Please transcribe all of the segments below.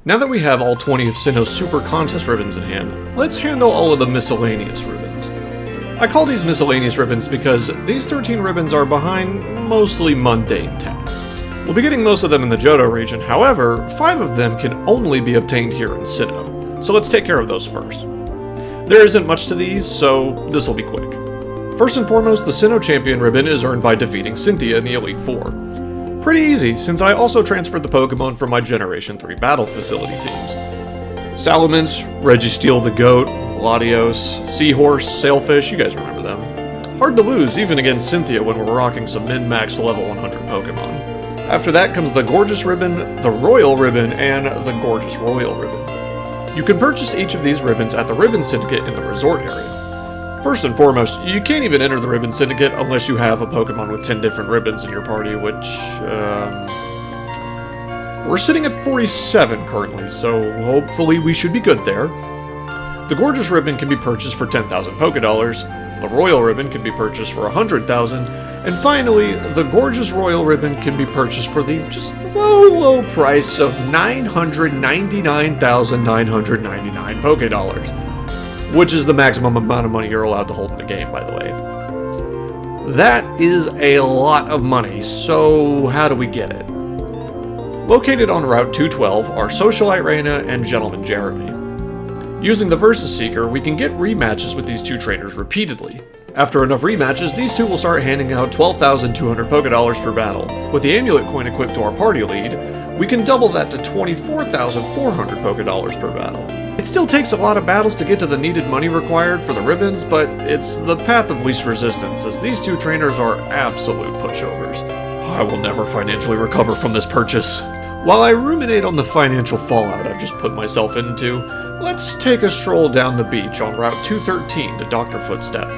Now that we have all 20 of Sinnoh's Super Contest ribbons in hand, let's handle all of the miscellaneous ribbons. I call these miscellaneous ribbons because these 13 ribbons are behind mostly mundane tasks. We'll be getting most of them in the Johto region, however, 5 of them can only be obtained here in Sinnoh, so let's take care of those first. There isn't much to these, so this will be quick. First and foremost, the Sinnoh Champion ribbon is earned by defeating Cynthia in the Elite Four. Pretty easy, since I also transferred the Pokemon from my Generation 3 Battle Facility teams. Salamence, Registeel the Goat, Latios, Seahorse, Sailfish, you guys remember them. Hard to lose, even against Cynthia when we're rocking some min-max level 100 Pokemon. After that comes the Gorgeous Ribbon, the Royal Ribbon, and the Gorgeous Royal Ribbon. You can purchase each of these ribbons at the Ribbon Syndicate in the resort area. First and foremost, you can't even enter the Ribbon Syndicate unless you have a Pokemon with 10 different ribbons in your party, which, we're sitting at 47 currently, so hopefully we should be good there. The Gorgeous Ribbon can be purchased for 10,000 Pokédollars, the Royal Ribbon can be purchased for 100,000, and finally, the Gorgeous Royal Ribbon can be purchased for the just low price of 999,999 Pokédollars. Which is the maximum amount of money you're allowed to hold in the game, by the way. That is a lot of money, so how do we get it? Located on Route 212 are Socialite Reina and Gentleman Jeremy. Using the Versus Seeker, we can get rematches with these two trainers repeatedly. After enough rematches, these two will start handing out 12,200 Pokédollars per battle. With the Amulet coin equipped to our party lead, we can double that to 24,400 Pokédollars per battle. It still takes a lot of battles to get to the needed money required for the ribbons, but it's the path of least resistance, as these two trainers are absolute pushovers. I will never financially recover from this purchase. While I ruminate on the financial fallout I've just put myself into, let's take a stroll down the beach on Route 213 to Dr. Footstep.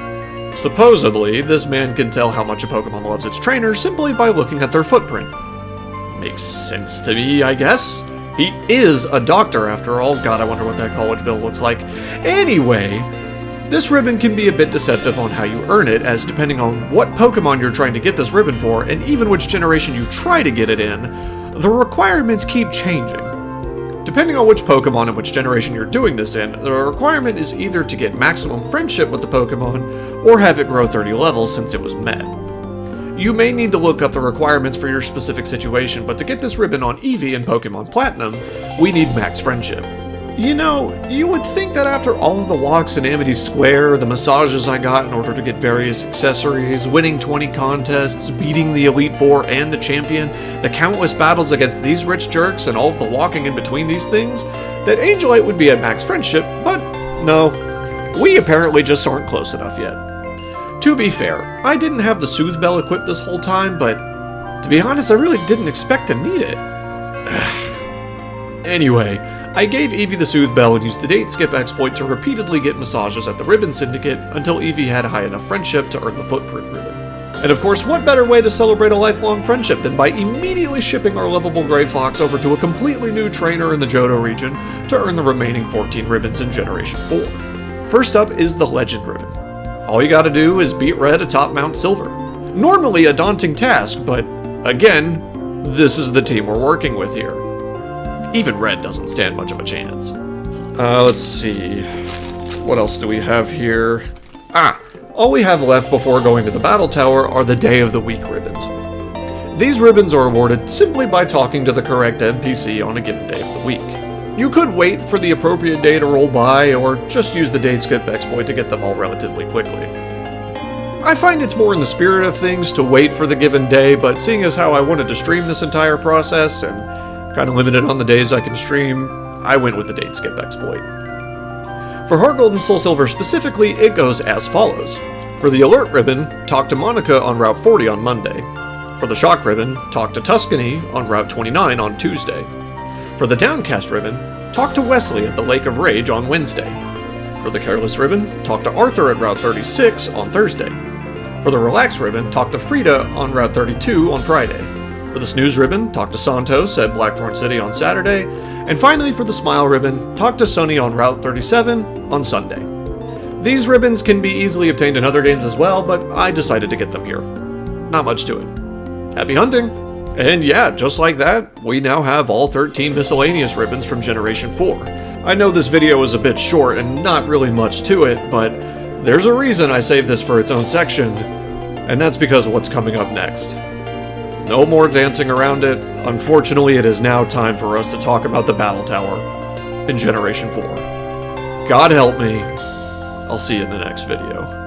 Supposedly, this man can tell how much a Pokemon loves its trainer simply by looking at their footprint. Makes sense to me, I guess. He is a doctor, after all. God, I wonder what that college bill looks like. Anyway, this ribbon can be a bit deceptive on how you earn it, as depending on what Pokemon you're trying to get this ribbon for, and even which generation you try to get it in, the requirements keep changing. Depending on which Pokemon and which generation you're doing this in, the requirement is either to get maximum friendship with the Pokemon, or have it grow 30 levels since it was met. You may need to look up the requirements for your specific situation, but to get this ribbon on Eevee and Pokemon Platinum, we need max friendship. You know, you would think that after all of the walks in Amity Square, the massages I got in order to get various accessories, winning 20 contests, beating the Elite Four and the Champion, the countless battles against these rich jerks, and all of the walking in between these things, that Angelite would be at max friendship, but no. We apparently just aren't close enough yet. To be fair, I didn't have the Soothe Bell equipped this whole time, but to be honest, I really didn't expect to need it. Anyway, I gave Eevee the Soothe Bell and used the date skip exploit to repeatedly get massages at the Ribbon Syndicate until Eevee had high enough friendship to earn the Footprint ribbon. And of course, what better way to celebrate a lifelong friendship than by immediately shipping our lovable Gray Fox over to a completely new trainer in the Johto region to earn the remaining 14 ribbons in Generation 4. First up is the Legend ribbon. All you gotta do is beat Red atop Mount Silver. Normally a daunting task, but again, this is the team we're working with here. Even Red doesn't stand much of a chance. Let's see. What else do we have here? All we have left before going to the Battle Tower are the Day of the Week ribbons. These ribbons are awarded simply by talking to the correct NPC on a given day of the week. You could wait for the appropriate day to roll by, or just use the date skip exploit to get them all relatively quickly. I find it's more in the spirit of things to wait for the given day, but seeing as how I wanted to stream this entire process, and kind of limited on the days I can stream, I went with the date skip exploit. For Heart Gold and Soul Silver specifically, it goes as follows. For the Alert ribbon, talk to Monica on Route 40 on Monday. For the Shock ribbon, talk to Tuscany on Route 29 on Tuesday. For the Downcast ribbon, talk to Wesley at the Lake of Rage on Wednesday. For the Careless ribbon, talk to Arthur at Route 36 on Thursday. For the Relax ribbon, talk to Frida on Route 32 on Friday. For the Snooze ribbon, talk to Santos at Blackthorn City on Saturday. And finally, for the Smile ribbon, talk to Sunny on Route 37 on Sunday. These ribbons can be easily obtained in other games as well, but I decided to get them here. Not much to it. Happy hunting, And yeah, just like that, we now have all 13 miscellaneous ribbons from Generation 4. I know this video is a bit short and not really much to it, but there's a reason I saved this for its own section, and that's because of what's coming up next. No more dancing around it. Unfortunately, it is now time for us to talk about the Battle Tower in Generation 4. God help me. I'll see you in the next video.